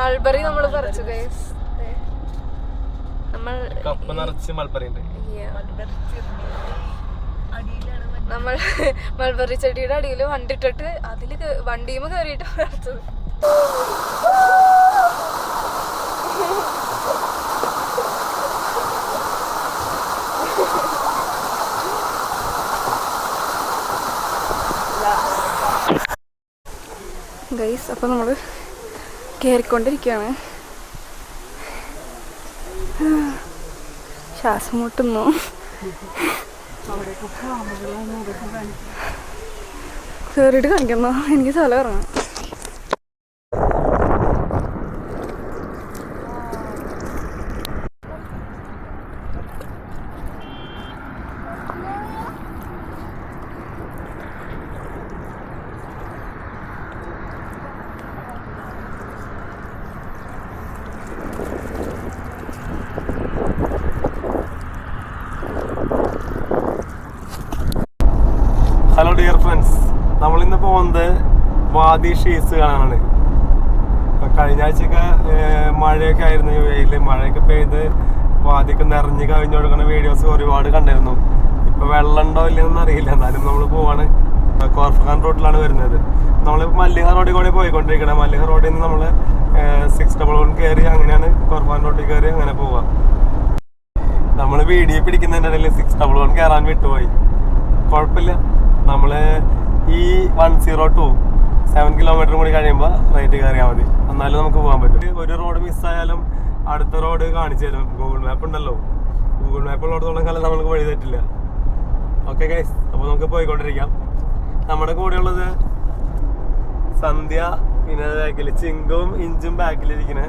Mulberry നമ്മൾ പറിച്ചു guys. നമ്മൾ നമ്മൾ മൾബറി ചെടിയുടെ അടിയിൽ വണ്ടി ഇട്ടിട്ട് അതില് വണ്ടിയുമ്പോ കയറിയിട്ട് പറിച്ചത്. ഗൈസ് അപ്പോൾ നമ്മൾ കയറിക്കൊണ്ടിരിക്കുകയാണ്. ശ്വാസം മുട്ടുന്നു. കയറിയിട്ട് കാണിക്കുന്നോ? എനിക്ക് സ്ഥലം ഇറങ്ങാം. ഹലോ ഡിയർ ഫ്രണ്ട്സ്, നമ്മളിന്ന് പോകുന്നത് വാദി ഷീസ് കാണാനാണ്. കഴിഞ്ഞ ആഴ്ചയൊക്കെ മഴയൊക്കെ ആയിരുന്നു, വെയിൽ മഴയൊക്കെ പെയ്ത് വാദിക്ക് നിറഞ്ഞ് കവിഞ്ഞൊഴുകുന്ന വീഡിയോസ് ഒരുപാട് കണ്ടിരുന്നു. ഇപ്പോൾ വെള്ളം ഉണ്ടോ ഇല്ലെന്നൊന്നും അറിയില്ല, എന്നാലും നമ്മൾ പോവാണ്. കോർഫഖാൻ റോഡിലാണ് വരുന്നത്. നമ്മൾ മല്ലിക റോഡിൽ കൂടി പോയിക്കൊണ്ടിരിക്കണം. മല്ലിക റോഡിൽ നിന്ന് നമ്മൾ 611 കയറി അങ്ങനെയാണ് കോർഫഖാൻ റോഡിൽ കയറി അങ്ങനെ പോവാം. നമ്മൾ വീഡിയോ പിടിക്കുന്നതിൻ്റെ ഇടയിൽ 611 കയറാൻ വിട്ടുപോയി. കുഴപ്പമില്ല, നമ്മൾ ഈ 102 7 കിലോമീറ്റർ കൂടി കഴിയുമ്പോൾ റൈറ്റ് കയറിയാൽ മതി, എന്നാലും നമുക്ക് പോകാൻ പറ്റും. ഒരു റോഡ് മിസ്സായാലും അടുത്ത റോഡ് കാണിച്ചു തരും. ഗൂഗിൾ മാപ്പ് ഉണ്ടല്ലോ, ഗൂഗിൾ മാപ്പ് ഉള്ളിടത്തോളം കാലം നമുക്ക് വഴി തെറ്റില്ല. ഓക്കെ ഗൈസ്, അപ്പോൾ നമുക്ക് പോയിക്കൊണ്ടിരിക്കാം. നമ്മുടെ കൂടെയുള്ളത് സന്ധ്യ, പിന്നെ ബാക്കിൽ ചിങ്കും ഇഞ്ചും ബാക്കിലിരിക്കണേ.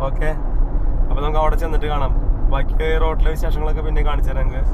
ഓക്കെ, അപ്പോൾ നമുക്ക് അവിടെ ചെന്നിട്ട് കാണാം. ബാക്കി റോഡിലെ വിശേഷങ്ങളൊക്കെ പിന്നെ കാണിച്ചു തരാം.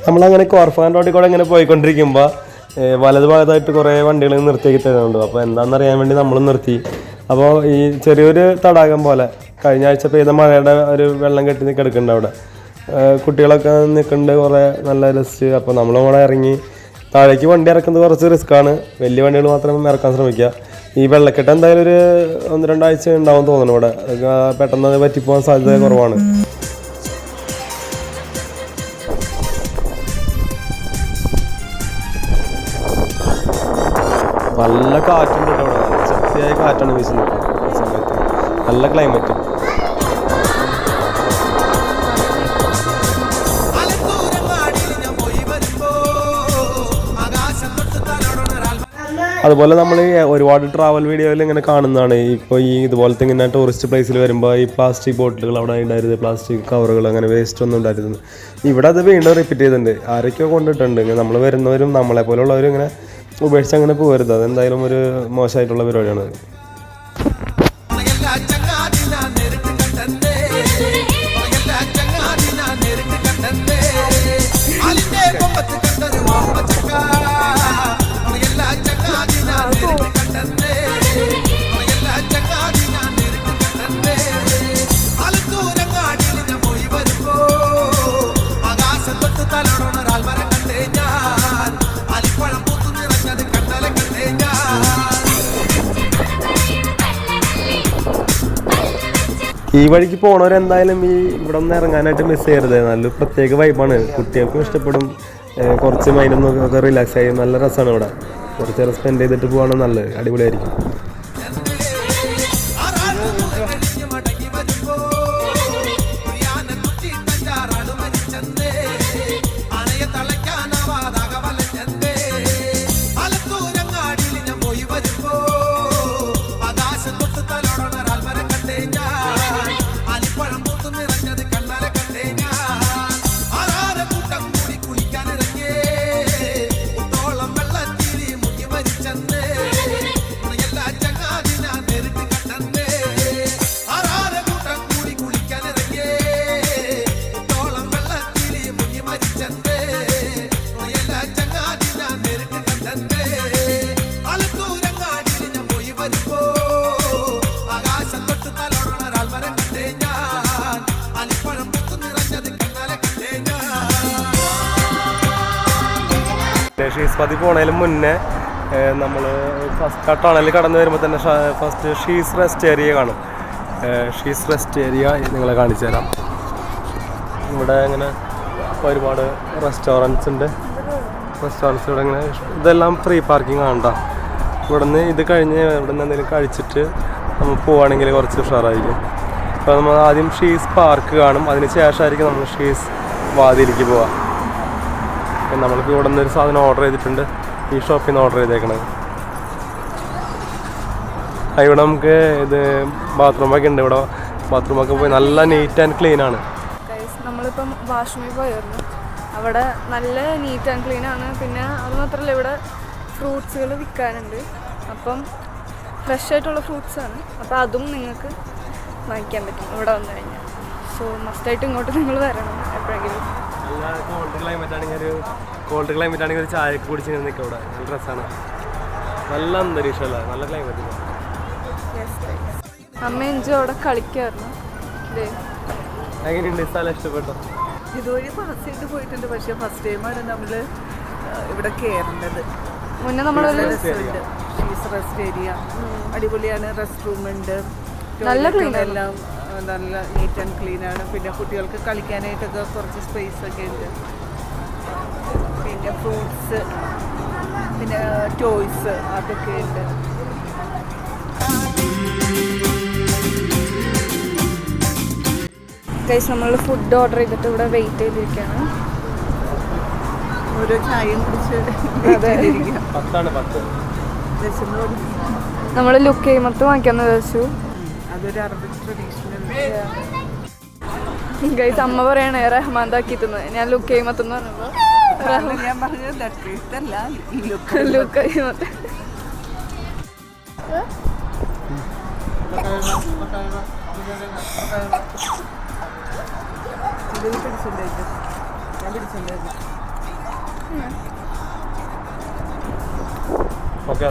നമ്മളങ്ങനെ കോർഫഖാൻ റോഡിൽ കൂടെ ഇങ്ങനെ പോയിക്കൊണ്ടിരിക്കുമ്പോൾ വലതു ഭാഗത്തായിട്ട് കുറേ വണ്ടികൾ നിർത്തിയാക്കി തരുന്നുണ്ട്. അപ്പോൾ എന്താണെന്നറിയാൻ വേണ്ടി നമ്മൾ നിർത്തി. അപ്പോൾ ഈ ചെറിയൊരു തടാകം പോലെ കഴിഞ്ഞ ആഴ്ച പെയ്ത മഴയുടെ ഒരു വെള്ളം കെട്ടി കിടക്കുന്നുണ്ട് അവിടെ. കുട്ടികളൊക്കെ നിൽക്കുന്നുണ്ട്, കുറേ നല്ല രസിച്ച്. അപ്പോൾ നമ്മളവിടെ ഇറങ്ങി. താഴേക്ക് വണ്ടി ഇറക്കുന്നത് കുറച്ച് റിസ്ക്കാണ്, വലിയ വണ്ടികൾ മാത്രം ഇറക്കാൻ ശ്രമിക്കുക. ഈ വെള്ളക്കെട്ട് എന്തായാലും ഒരു 1-2 ആഴ്ച ഉണ്ടാവും തോന്നുന്നു ഇവിടെ. പെട്ടെന്ന് അത് പറ്റിപ്പോകാൻ സാധ്യത കുറവാണ്. നല്ല കാറ്റുണ്ട് കേട്ടോ ഇവിടെ, ശക്തിയായ കാറ്റാണ് വീശുന്നത് ഈ സമയത്ത്. നല്ല ക്ലൈമറ്റ്. അതുപോലെ നമ്മൾ ഒരുപാട് ട്രാവൽ വീഡിയോയിൽ ഇങ്ങനെ കാണുന്നതാണ്. ഇപ്പോൾ ഈ ഇതുപോലത്തെ ഇങ്ങനെ ടൂറിസ്റ്റ് പ്ലേസിൽ വരുമ്പോൾ ഈ പ്ലാസ്റ്റിക് ബോട്ടിലുകൾ അവിടെ ഉണ്ടായിരുന്നത്, പ്ലാസ്റ്റിക് കവറുകൾ, അങ്ങനെ വേസ്റ്റ് ഒന്നും ഉണ്ടായിരുന്നു. ഇവിടെ അത് വീണ്ടും റിപ്പീറ്റ് ചെയ്തിട്ടുണ്ട്. ആരൊക്കെയോ കൊണ്ടിട്ടുണ്ട്. ഇങ്ങനെ നമ്മൾ വരുന്നവരും നമ്മളെ പോലുള്ളവരും ഇങ്ങനെ ഉപേക്ഷിച്ച് അങ്ങനെ പോകരുത്. അതെന്തായാലും ഒരു മോശമായിട്ടുള്ള പരിപാടിയാണ്. ഈ വഴിക്ക് പോണവരെന്തായാലും ഈ ഇവിടെ ഒന്ന് ഇറങ്ങാനായിട്ട് മിസ് ചെയ്യരുത്. നല്ല പ്രത്യേക വൈബാണ്, കുട്ടികൾക്കും ഇഷ്ടപ്പെടും. കുറച്ച് മൈൻഡൊക്കെ റിലാക്സ് ആയി നല്ല രസമാണ് ഇവിടെ. കുറച്ച് നേരം സ്പെൻഡ് ചെയ്തിട്ട് പോവാണ് നല്ലത്, അടിപൊളിയായിരിക്കും. ഷീസ് പാതി പോണതിന് മുന്നേ നമ്മൾ ഫസ്റ്റ് ആ ടണൽ കടന്നു വരുമ്പോൾ തന്നെ ഫസ്റ്റ് ഷീസ് റെസ്റ്റ് ഏരിയ കാണും. ഷീസ് റെസ്റ്റ് ഏരിയ നിങ്ങളെ കാണിച്ചു തരാം. ഇവിടെ ഇങ്ങനെ ഒരുപാട് റെസ്റ്റോറൻറ്റ്സ് ഉണ്ട്. റെസ്റ്റോറൻറ്റ്സ് ഇവിടെ ഇങ്ങനെ ഇതെല്ലാം ഫ്രീ പാർക്കിംഗ് ആണ്. ഇവിടെ നിന്ന് ഇത് കഴിഞ്ഞ് ഇവിടെ നിന്ന് എന്തെങ്കിലും കഴിച്ചിട്ട് നമ്മൾ പോവുകയാണെങ്കിൽ കുറച്ച് ഉഷാറായിരിക്കും. അപ്പോൾ നമ്മൾ ആദ്യം ഷീസ് പാർക്ക് കാണും, അതിന് ശേഷമായിരിക്കും നമ്മൾ ഷീസ് വാതിലേക്ക് പോവാം. നമ്മൾക്ക് ഇവിടെ നിന്നൊരു സാധനം ഓർഡർ ചെയ്തിട്ടുണ്ട്, ഈ ഷോപ്പിൽ നിന്ന് ഓർഡർ ചെയ്തേക്കണത്. ഇവിടെ നമുക്ക് ഇത് ബാത്റൂമൊക്കെ ഉണ്ട്. ഇവിടെ ബാത്റൂമൊക്കെ പോയി നല്ല നീറ്റ് ആൻഡ് ക്ലീൻ ആണ്. നമ്മളിപ്പം വാഷ്റൂമിൽ പോയിരുന്നു, അവിടെ നല്ല നീറ്റ് ആൻഡ് ക്ലീൻ ആണ്. പിന്നെ അത് മാത്രമല്ല ഇവിടെ ഫ്രൂട്ട്സുകൾ വിൽക്കാനുണ്ട്. അപ്പം ഫ്രഷ് ആയിട്ടുള്ള ഫ്രൂട്ട്സ് ആണ്. അപ്പോൾ അതും നിങ്ങൾക്ക് വാങ്ങിക്കാൻ പറ്റും ഇവിടെ വന്നു കഴിഞ്ഞാൽ. സോ മസ്റ്റായിട്ട് ഇങ്ങോട്ട് നിങ്ങൾ വരണം എപ്പോഴെങ്കിലും. നല്ല കോൾഡ് ക്ലൈമറ്റ് ആണെങ്കിൽ ഒരു ചായയൊക്കെ കുടിച്ച് നിൽക്കാം. ഇവിടെ നല്ല രസമാണ്, നല്ല അന്തരീക്ഷമല്ല, നല്ല ക്ലൈമറ്റ്. അമ്മ എഞ്ചി അവിടെ കളിക്കായിരുന്നു. എങ്ങനെയുണ്ട് സ്ഥലം? ഇഷ്ടപ്പെട്ടോ? ഇതുവഴി പാസ് ചെയ്ത് പോയിട്ടുണ്ട്, പക്ഷേ ഫസ്റ്റ് ടൈമാണ് നമ്മൾ ഇവിടെ കയറേണ്ടത്. മുന്നേ നമ്മൾ ഷീസ് റെസ്റ്റ് ഏരിയ അടിപൊളിയാണ്. റെസ്റ്റ് റൂം ഉണ്ട്, നല്ല ക്ലീൻ, എല്ലാം നല്ല നീറ്റ് ആൻഡ് ക്ലീൻ ആണ്. പിന്നെ കുട്ടികൾക്ക് കളിക്കാനായിട്ടൊക്കെ കുറച്ച് സ്പേസ് ഒക്കെ ഉണ്ട്. പിന്നെ ഫ്രൂട്ട്സ്, പിന്നെ ടോയ്സ് അതൊക്കെ ഉണ്ട്. ഗൈസ് നമ്മൾ ഫുഡ് ഓർഡർ ചെയ്തിട്ട് ഇവിടെ വെയിറ്റ് ചെയ്തിരിക്കുകയാണ്. ഓരോ ചായയും കുടിച്ച് നമ്മൾ ലുക്ക് ചെയ്യുമ്പോൾ വാങ്ങിക്കാന്ന് വിചാരിച്ചു. അതൊരു അറബിക് ട്രഡീഷണൽ. ഗൈസ് അമ്മ പറയണേ റഹ്മാന്താക്കി തിന്നത്, ഞാൻ ലുക്ക് ചെയ്യുമ്പത്തെന്ന് പറഞ്ഞപ്പോൾ ഞാൻ പറഞ്ഞത് ഇതല്ല, ലുക്ക് ചെയ്യുമ്പത്ത്. ഓക്കെ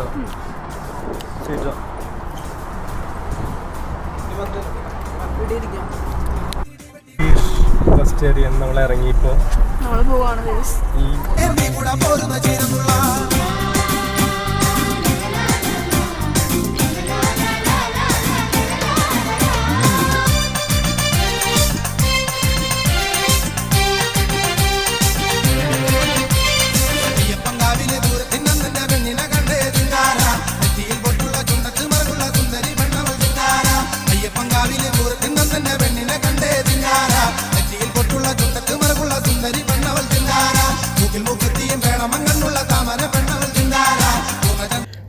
ഫസ്റ്റ് ഏരിയ നമ്മൾ ഇറങ്ങിയപ്പോൾ നമ്മൾ പോവാണ് ഗൈസ്.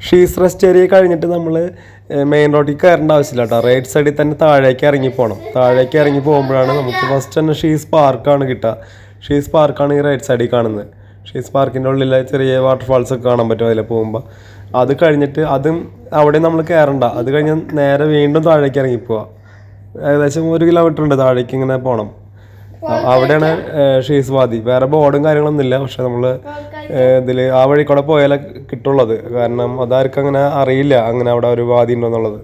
ഷീസ് റെസ്റ്റ് ഏരിയ കഴിഞ്ഞിട്ട് നമ്മൾ മെയിൻ റോഡിൽ കയറേണ്ട ആവശ്യമില്ല കേട്ടോ. റൈറ്റ് സൈഡിൽ തന്നെ താഴേക്ക് ഇറങ്ങി പോകണം. താഴേക്ക് ഇറങ്ങി പോകുമ്പോഴാണ് നമുക്ക് ഫസ്റ്റ് തന്നെ ഷീസ് പാർക്കാണ് കിട്ടുക. ഷീസ് പാർക്കാണ് ഈ റൈറ്റ് സൈഡിൽ കാണുന്നത്. ഷീസ് പാർക്കിൻ്റെ ഉള്ളിൽ ചെറിയ വാട്ടർഫാൾസ് ഒക്കെ കാണാൻ പറ്റും അതിൽ പോകുമ്പോൾ. അത് കഴിഞ്ഞിട്ട് അതും അവിടെ നമ്മൾ കയറണ്ട. അത് കഴിഞ്ഞ് നേരെ വീണ്ടും താഴേക്ക് ഇറങ്ങി പോവാം. ഏകദേശം 1 കിലോമീറ്റർ ഉണ്ട് താഴേക്ക് ഇങ്ങനെ പോകണം. അവിടെയാണ് ഷീസ് വാദി. വേറെ ബോർഡും കാര്യങ്ങളൊന്നുമില്ല, പക്ഷെ നമ്മൾ ഇതിൽ ആ വഴി കൂടെ പോയാലേ കിട്ടുള്ളത്. കാരണം അതാർക്കും അങ്ങനെ അറിയില്ല അങ്ങനെ അവിടെ ഒരു വാദി ഉണ്ടോന്നുള്ളത്.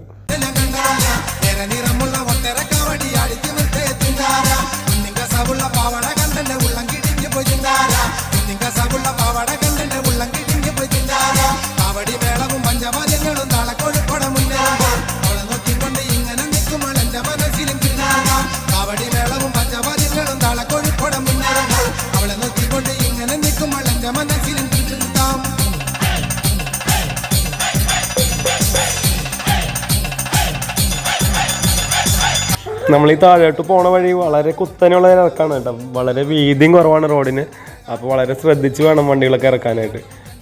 നമ്മൾ ഈ താഴോട്ട് പോണ വഴി വളരെ കുത്തനെയുള്ള ഇറക്കാണ് കേട്ടോ. വളരെ വീതിയും കുറവാണ് റോഡിന്. അപ്പോൾ വളരെ ശ്രദ്ധിച്ച് വേണം വണ്ടികളൊക്കെ ഇറക്കാനായിട്ട്.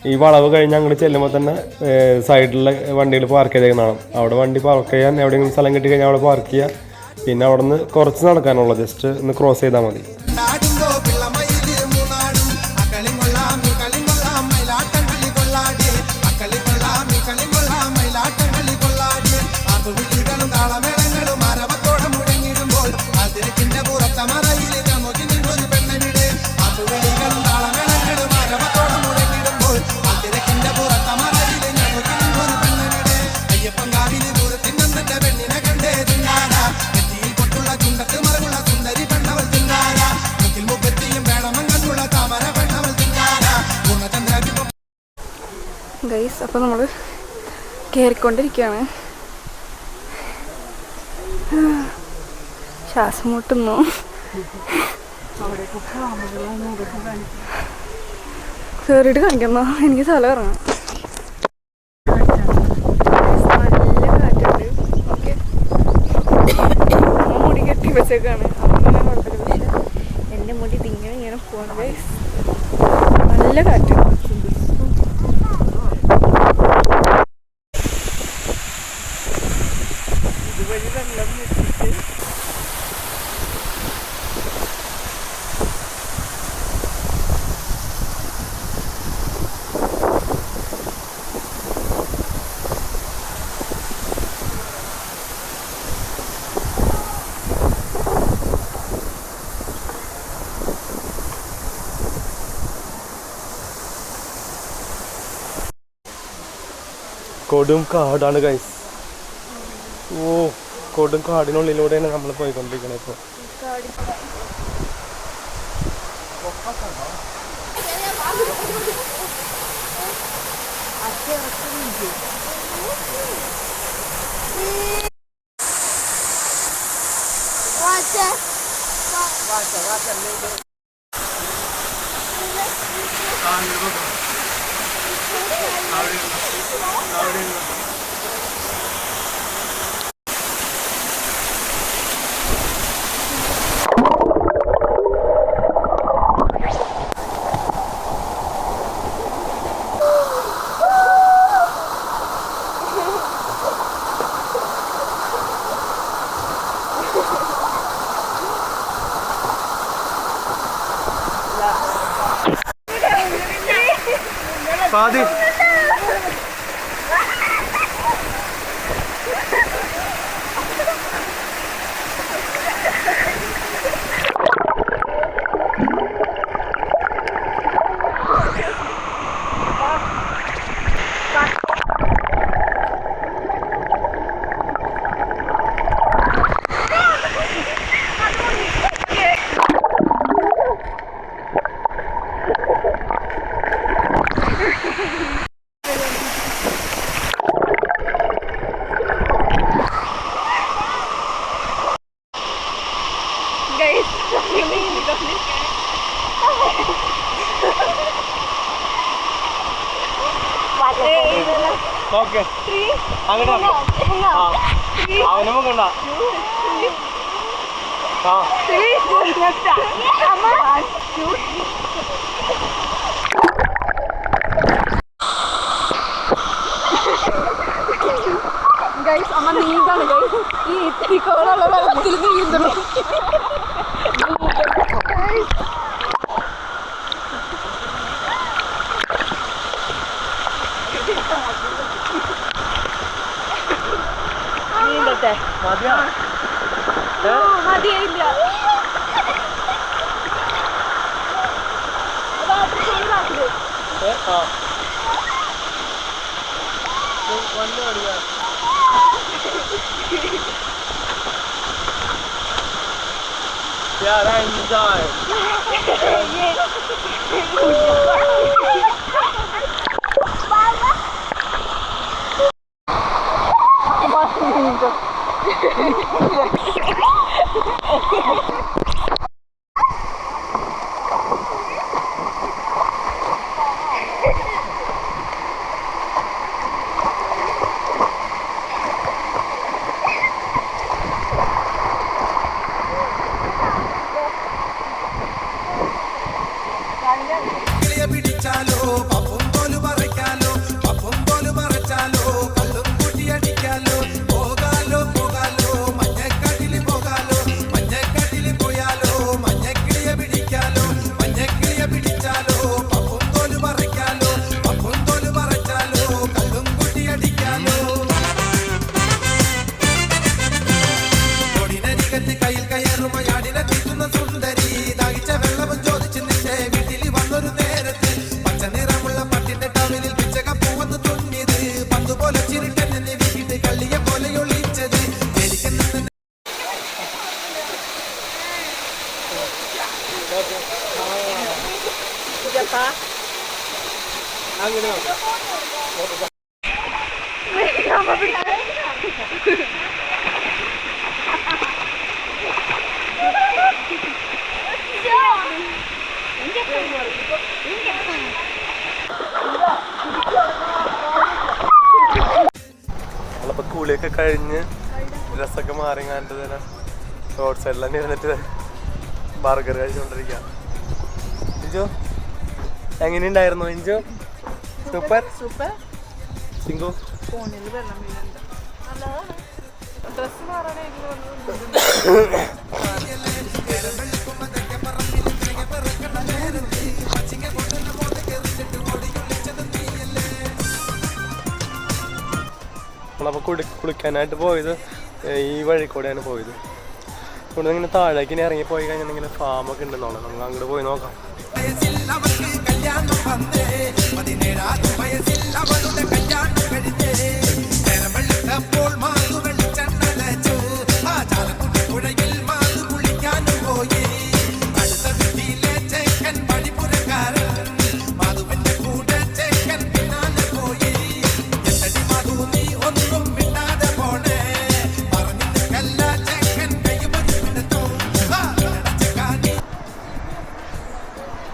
ഈ വളവ് കഴിഞ്ഞ് അങ്ങോട്ട് ചെല്ലുമ്പോൾ തന്നെ സൈഡിലെ വണ്ടികൾ പാർക്ക് ചെയ്തേക്കുന്നതാണ്. അവിടെ വണ്ടി പാർക്ക് ചെയ്യാൻ എവിടെയെങ്കിലും സ്ഥലം കിട്ടി കഴിഞ്ഞാൽ അവിടെ പാർക്ക് ചെയ്യുക. പിന്നെ അവിടെ നിന്ന് കുറച്ച് നടക്കാനുള്ളൂ, ജസ്റ്റ് ഒന്ന് ക്രോസ് ചെയ്താൽ മതി. ഗൈസ്, അപ്പോൾ നമ്മൾ കയറിക്കൊണ്ടിരിക്കുകയാണ്. ശ്വാസം മുട്ടുന്നു. കയറിയിട്ട് കാണിക്കുന്നോ? എനിക്ക് സ്ഥലം ഇറങ്ങാം. നല്ല കാറ്റുണ്ട്. ഓക്കെ, മുടി കെട്ടി വെച്ചേക്കാണ്. അങ്ങനെ കുഴപ്പമില്ല. പക്ഷെ എൻ്റെ മുടി ഇങ്ങനെ പോകണം ഗൈസ്. നല്ല കാറ്റ്. കൊടും കാടാണ് ഗൈസ്. ഓ, കൊടും കാടിനുള്ളിലൂടെയാണ് നമ്മൾ പോയിക്കൊണ്ടിരിക്കുന്നത് ഇപ്പോൾ. ഓക്കെ അങ്ങനെ അവനും കൊണ്ട ഗൈസ്, അമ്മ നീന്താണ് ഗൈസ്. ഈ ഇത്തിരിക്കോളുള്ള വെള്ളത്തിൽ നീന്തണം. മതിയായില്ല. Yeah, that is time. നമ്മളിപ്പോ കൂളിയൊക്കെ കഴിഞ്ഞ് ഡ്രസ്സൊക്കെ മാറി കണ്ടത് റോഡ് സൈഡിൽ തന്നെ ഇരുന്നിട്ട് ബർഗർ കഴിച്ചുകൊണ്ടിരിക്കുക. ഇഞ്ചു എങ്ങനെയുണ്ടായിരുന്നു? ഇഞ്ചു സൂപ്പർ സൂപ്പർ. ചിങ്കു ഫോണിൽ വെള്ളം വീഴുന്നുണ്ട്. ഡ്രസ്സ് മാറാനായിട്ട് നമ്മളപ്പോൾ കുളിക്കാനായിട്ട് പോയത് ഈ വഴി കൂടെയാണ് പോയത്. ഇവിടെ ഇങ്ങനെ താഴേക്ക് ഇനി ഇറങ്ങി പോയി കഴിഞ്ഞാൽ ഇങ്ങനെ ഫാമൊക്കെ ഉണ്ടെന്നുള്ളത്. നമുക്ക് അങ്ങോട്ട് പോയി നോക്കാം.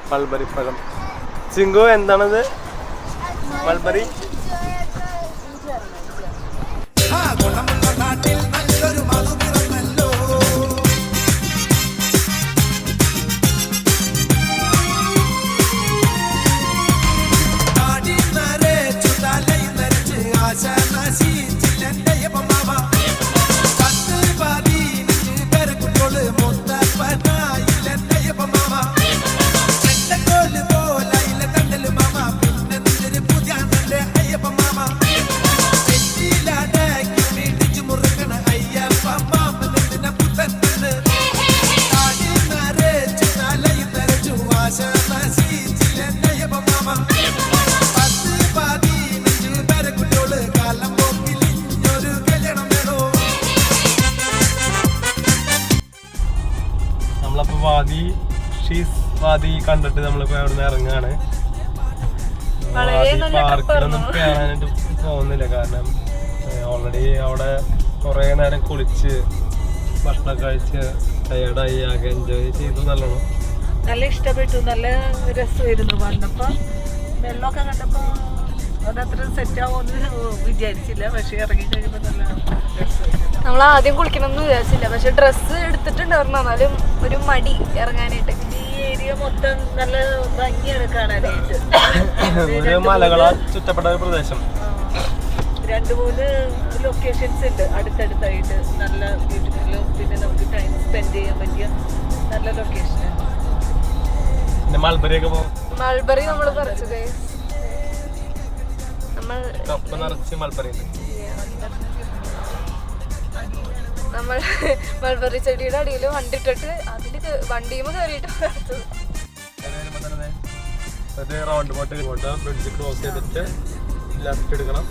മൾബറി പഴം. ചിങ്കു എന്താണത്? മൾബറി വാദി കണ്ടിട്ട് നമ്മളിപ്പോ അവിടെ നിന്ന് ഇറങ്ങാണ്. പാർക്കിലൊന്നും കയറാനായിട്ട് പോകുന്നില്ല. കാരണം ഓൾറെഡി അവിടെ കുറെ നേരം കുളിച്ച് ഭക്ഷണം കഴിച്ച് ടയേർഡായി ആകെ എൻജോയ് ചെയ്തു. നല്ലോണം നല്ല ഇഷ്ടപ്പെട്ടു. നല്ല രസമായിരുന്നു. വന്നപ്പോ വെള്ളമൊക്കെ കണ്ടപ്പോ അതത്ര സെറ്റ് ആവുമെന്ന് വിചാരിച്ചില്ല. പക്ഷെ ഇറങ്ങി കഴിയുമ്പോ നല്ല രസമായിരുന്നു. നമ്മൾ ആദ്യം കുളിക്കണം എന്ന് വിചാരിച്ചില്ല. പക്ഷെ ഡ്രസ്സ് എടുത്തിട്ടുണ്ടായിരുന്നു. എന്നാലും ഒരു മടി ഇറങ്ങാനായിട്ട്. ഈ ഏരിയ മൊത്തം നല്ല ഭംഗിയാണ് കാണാനായിട്ട്. ഒരു മലകളാൽ ചുറ്റപ്പെട്ട ഒരു പ്രദേശം. 2-3 ലൊക്കേഷൻസ് ഉണ്ട് അടുത്തടുത്തായിട്ട്. നല്ല ബ്യൂട്ടിഫുള്ളും പിന്നെ നമുക്ക് ടൈം സ്പെൻഡ് ചെയ്യാൻ പറ്റിയ നല്ല ലൊക്കേഷനാണ്. പിന്നെ മൾബറിയൊക്കെ പോകും. മൾബറി നമ്മൾ പറിച്ചത് നമ്മൾ കപ്പ് നിറച്ച് മൾബറി നമ്മൾ മൾബറി ചെടിയുടെ അടിയിൽ വണ്ടി ഇട്ടിട്ട് അതിൽ വണ്ടിയുമ്പോ കയറിയിട്ട് പറിച്ചത്. ഒരു റൗണ്ട് ബോട്ട് ബ്രിഡ്ജ് ക്രോസ് ചെയ്തിട്ട് ലെഫ്റ്റ് എടുക്കണം.